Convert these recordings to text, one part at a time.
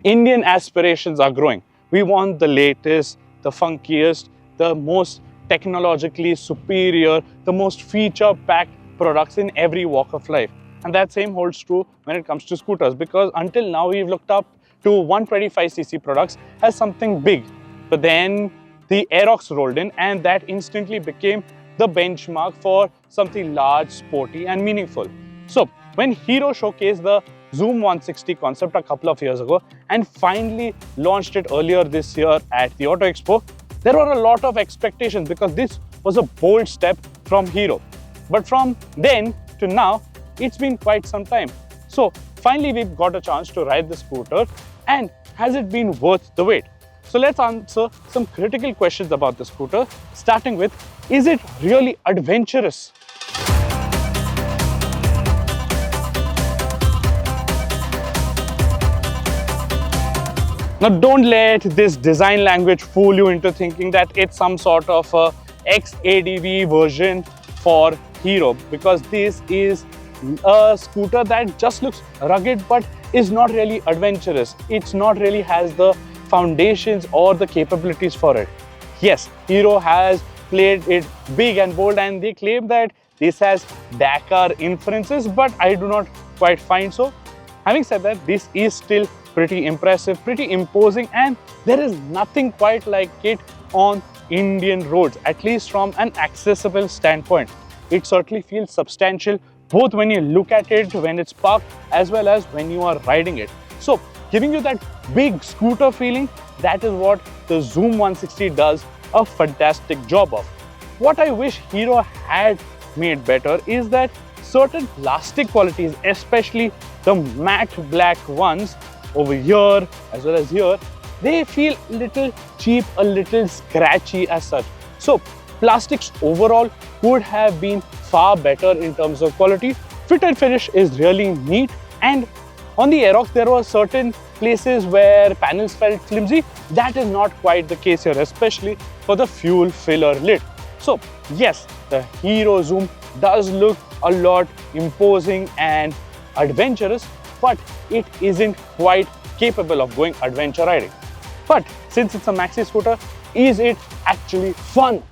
Indian aspirations are growing. We want the latest, the funkiest, the most technologically superior, the most feature-packed products in every walk of life. And that same holds true when it comes to scooters, because until now we've looked up to 125cc products as something big. But then the Aerox rolled in and that instantly became the benchmark for something large, sporty and meaningful. So when Hero showcased the Xoom 160 concept a couple of years ago and finally launched it earlier this year at the Auto Expo, there were a lot of expectations because this was a bold step from Hero. But from then to now, it's been quite some time. So finally we've got a chance to ride the scooter, and has it been worth the wait? So let's answer some critical questions about the scooter, starting with, is it really adventurous? Now don't let this design language fool you into thinking that it's some sort of a XADV version for Hero, because this is a scooter that just looks rugged but is not really adventurous. It's not really has the foundations or the capabilities for it. Yes, Hero has played it big and bold and they claim that this has Dakar inferences, but I do not quite find so. Having said that, this is still pretty impressive, pretty imposing, and there is nothing quite like it on Indian roads, at least from an accessible standpoint. It certainly feels substantial both when you look at it when it's parked as well as when you are riding it. So giving you that big scooter feeling, that is what the Xoom 160 does a fantastic job of. What I wish Hero had made better is that certain plastic qualities, especially the matte black ones over here as well as here, they feel a little cheap, a little scratchy as such. So plastics overall could have been far better in terms of quality. Fit and finish is really neat, and on the Aerox there were certain places where panels felt flimsy. That is not quite the case here, especially for the fuel filler lid. So yes, the Hero Xoom does look a lot imposing and adventurous, but it isn't quite capable of going adventure riding. But since it's a maxi scooter, is it actually fun?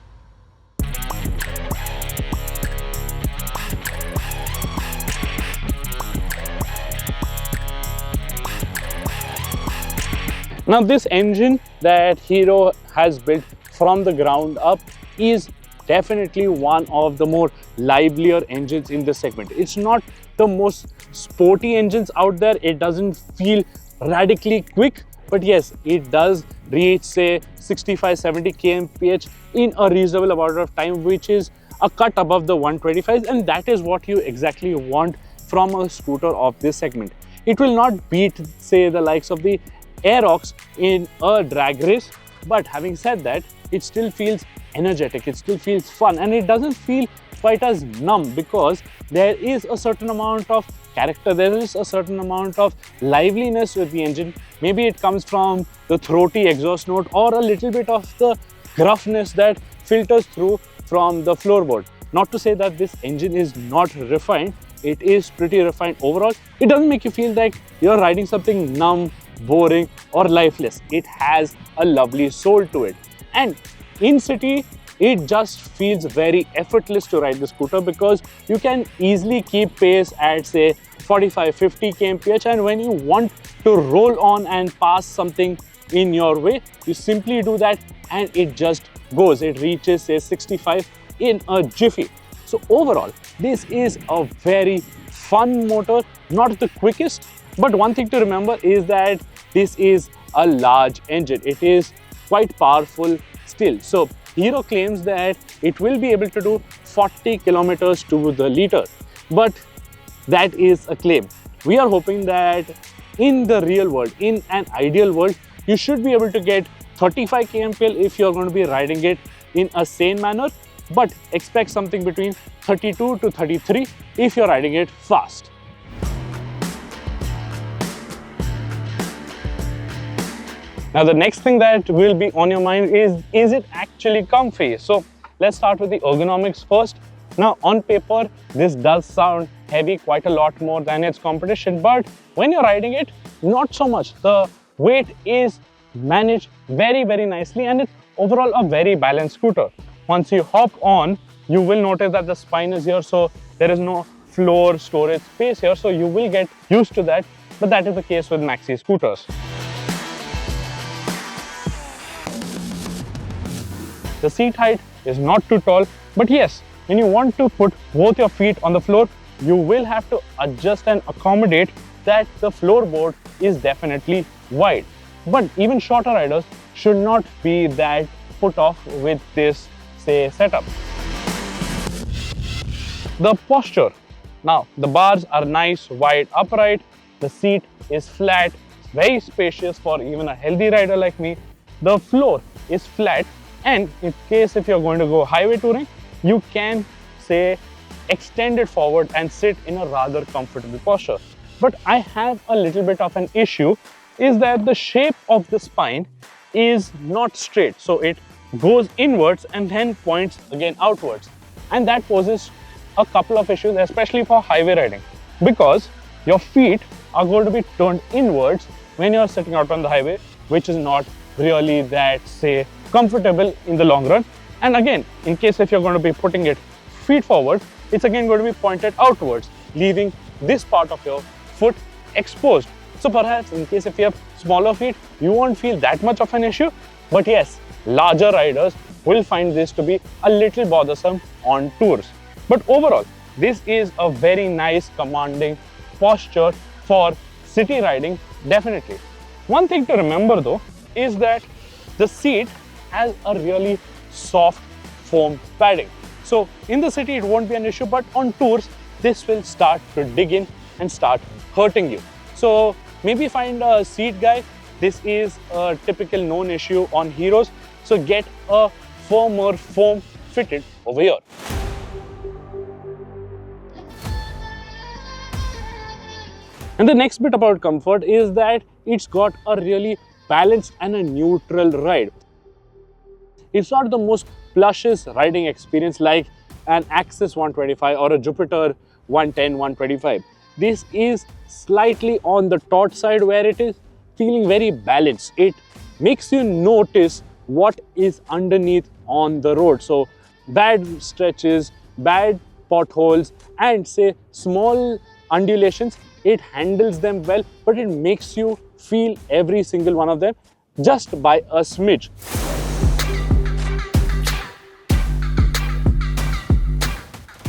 Now this engine that Hero has built from the ground up is definitely one of the more livelier engines in the segment. It's not the most sporty engines out there. It doesn't feel radically quick, but yes, it does reach say 65-70 kmph in a reasonable amount of time, which is a cut above the 125s, and that is what you exactly want from a scooter of this segment. It will not beat say the likes of the Aerox in a drag race, but having said that, it still feels energetic, it still feels fun, and it doesn't feel quite as numb because there is a certain amount of character, there is a certain amount of liveliness with the engine. Maybe it comes from the throaty exhaust note or a little bit of the gruffness that filters through from the floorboard. Not to say that this engine is not refined, it is pretty refined overall. It doesn't make you feel like you're riding something numb, boring or lifeless. It has a lovely soul to it, and in city it just feels very effortless to ride the scooter because you can easily keep pace at say 45-50 kmph, and when you want to roll on and pass something in your way, you simply do that and it just goes. It reaches say 65 in a jiffy. So overall, this is a very fun motor, not the quickest, but one thing to remember is that this is a large engine. It is quite powerful still. So Hero claims that it will be able to do 40 kilometers to the liter, but that is a claim. We are hoping that in the real world, in an ideal world, you should be able to get 35 kmpl if you're going to be riding it in a sane manner, but expect something between 32 to 33 if you're riding it fast. Now the next thing that will be on your mind is it actually comfy? So let's start with the ergonomics first. Now on paper, this does sound heavy, quite a lot more than its competition, but when you're riding it, not so much. The weight is managed very, very nicely, and it's overall a very balanced scooter. Once you hop on, you will notice that the spine is here, so there is no floor storage space here, so you will get used to that, but that is the case with Maxi scooters. The seat height is not too tall, but yes, when you want to put both your feet on the floor, you will have to adjust and accommodate that the floorboard is definitely wide. But even shorter riders should not be that put off with this, say, setup. The posture. Now, the bars are nice, wide, upright. The seat is flat, very spacious for even a healthy rider like me. The floor is flat, and in case if you're going to go highway touring, you can, say, extend it forward and sit in a rather comfortable posture. But I have a little bit of an issue, is that the shape of the spine is not straight. So it goes inwards and then points again outwards. And that poses a couple of issues, especially for highway riding, because your feet are going to be turned inwards when you're sitting out on the highway, which is not really that, say, comfortable in the long run. And again, in case if you're going to be putting it feet forward, it's again going to be pointed outwards, leaving this part of your foot exposed. So perhaps in case if you have smaller feet, you won't feel that much of an issue. But yes, larger riders will find this to be a little bothersome on tours. But overall, this is a very nice commanding posture for city riding, definitely. One thing to remember though is that the seat has a really soft foam padding. So in the city it won't be an issue, but on tours this will start to dig in and start hurting you. So maybe find a seat guy. This is a typical known issue on Heroes. So get a firmer foam fitted over here. And the next bit about comfort is that it's got a really balanced and a neutral ride. It's not the most plushest riding experience like an Axis 125 or a Jupiter 110, 125. This is slightly on the taut side where it is feeling very balanced. It makes you notice what is underneath on the road. So bad stretches, bad potholes, and say small undulations, it handles them well, but it makes you feel every single one of them just by a smidge.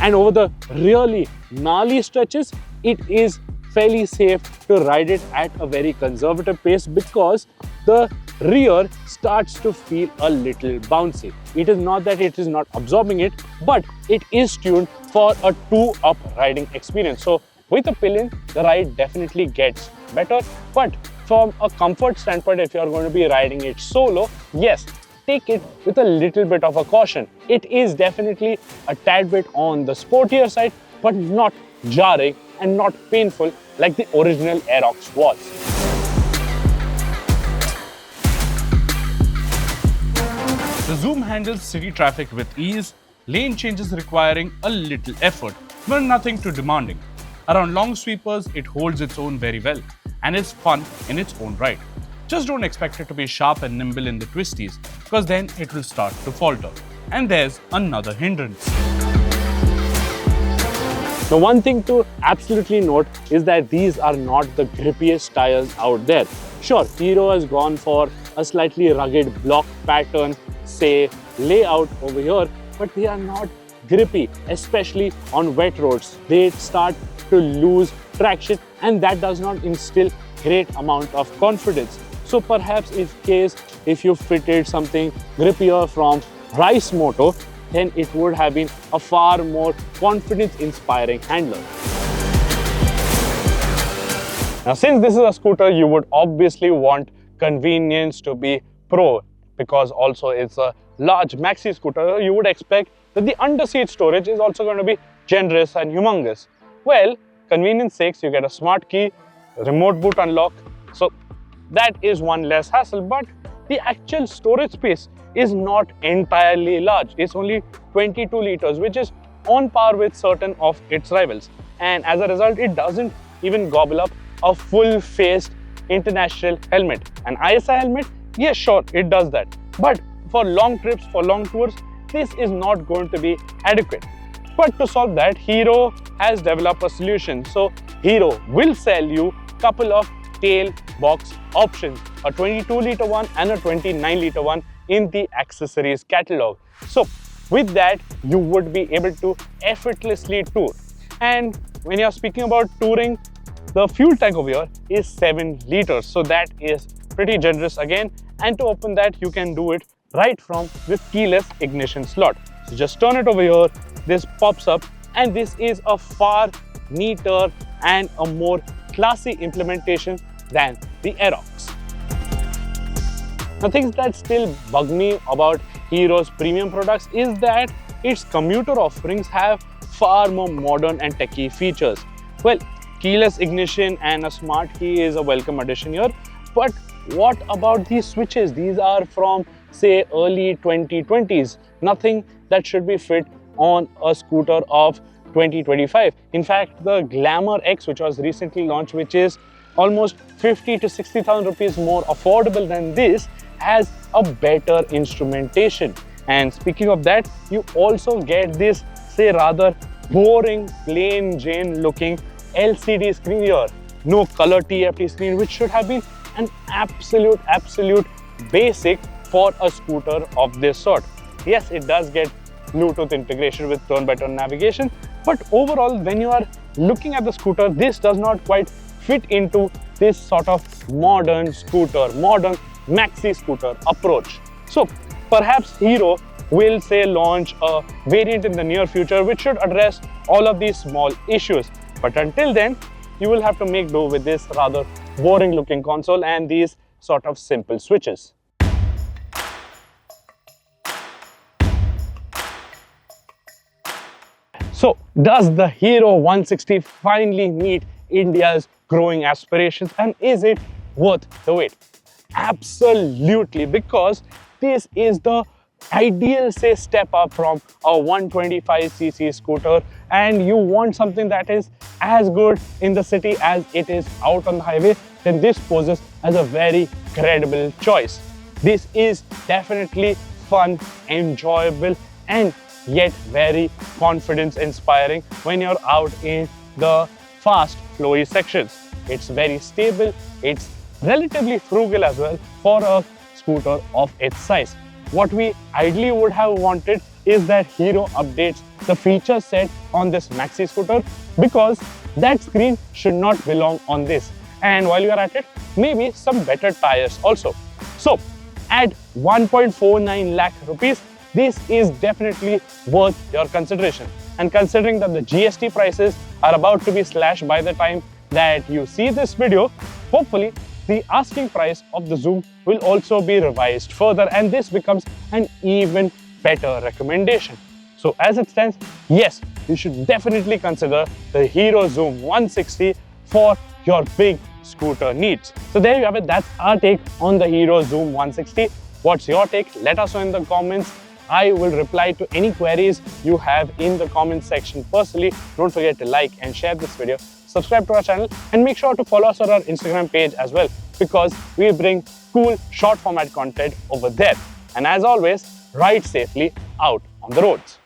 And over the really gnarly stretches, it is fairly safe to ride it at a very conservative pace because the rear starts to feel a little bouncy. It is not that it is not absorbing it, but it is tuned for a two-up riding experience. So with a pillion, the ride definitely gets better. But from a comfort standpoint, if you are going to be riding it solo, yes, take it with a little bit of a caution. It is definitely a tad bit on the sportier side, but not jarring and not painful like the original Aerox was. The Xoom handles city traffic with ease, lane changes requiring a little effort, but nothing too demanding. Around long sweepers, it holds its own very well and is fun in its own right. Just don't expect it to be sharp and nimble in the twisties, because then it will start to falter. And there's another hindrance. The one thing to absolutely note is that these are not the grippiest tires out there. Sure, Hero has gone for a slightly rugged block pattern, say, layout over here, but they are not grippy, especially on wet roads. They start to lose traction, and that does not instill great amount of confidence. So perhaps if you fitted something grippier from Rice Moto, then it would have been a far more confidence-inspiring handler. Now, since this is a scooter, you would obviously want convenience to be pro, because also it's a large maxi scooter. You would expect that the under-seat storage is also going to be generous and humongous. Well, convenience sakes, you get a smart key, remote boot unlock, so that is one less hassle, but the actual storage space is not entirely large. It's only 22 liters, which is on par with certain of its rivals. And as a result, it doesn't even gobble up a full-faced international helmet. An ISI helmet, yes, sure, it does that. But for long trips, for long tours, this is not going to be adequate. But to solve that, Hero has developed a solution. So Hero will sell you a couple of tail box options, a 22-litre one and a 29-litre one in the accessories catalog. So with that, you would be able to effortlessly tour. And when you're speaking about touring, the fuel tank over here is 7 liters. So that is pretty generous again. And to open that, you can do it right from the keyless ignition slot. So just turn it over here, this pops up, and this is a far neater and a more classy implementation than the Aerox. Now, things that still bug me about Hero's premium products is that its commuter offerings have far more modern and techy features. Well, keyless ignition and a smart key is a welcome addition here, but what about these switches? These are from, say, early 2020s. Nothing that should be fit on a scooter of 2025. In fact, the Glamour X, which was recently launched, which is almost 50 to 60,000 rupees more affordable than this, has a better instrumentation. And speaking of that, you also get this, say, rather boring, plain Jane looking LCD screen here. No color TFT screen, which should have been an absolute basic for a scooter of this sort. Yes, it does get Bluetooth integration with turn-by-turn navigation, but overall, when you are looking at the scooter, this does not quite fit into this sort of modern scooter, modern maxi scooter approach. So perhaps Hero will, say, launch a variant in the near future which should address all of these small issues. But until then, you will have to make do with this rather boring looking console and these sort of simple switches. So does the Hero 160 finally meet India's growing aspirations, and is it worth the wait? Absolutely, because this is the ideal, say, step up from a 125cc scooter, and you want something that is as good in the city as it is out on the highway, then this poses as a very credible choice. This is definitely fun, enjoyable, and yet very confidence inspiring when you're out in the fast flowy sections. It's very stable, it's relatively frugal as well for a scooter of its size. What we ideally would have wanted is that Hero updates the feature set on this Maxi scooter, because that screen should not belong on this. And while you are at it, maybe some better tires also. So at 1.49 lakh rupees, this is definitely worth your consideration. And considering that the GST prices are about to be slashed by the time that you see this video, hopefully the asking price of the Xoom will also be revised further, and this becomes an even better recommendation. So as it stands, yes, you should definitely consider the Hero Xoom 160 for your big scooter needs. So there you have it. That's our take on the Hero Xoom 160. What's your take? Let us know in the comments. I will reply to any queries you have in the comment section personally. Don't forget to like and share this video, subscribe to our channel, and make sure to follow us on our Instagram page as well, because we bring cool short format content over there. And as always, ride safely out on the roads.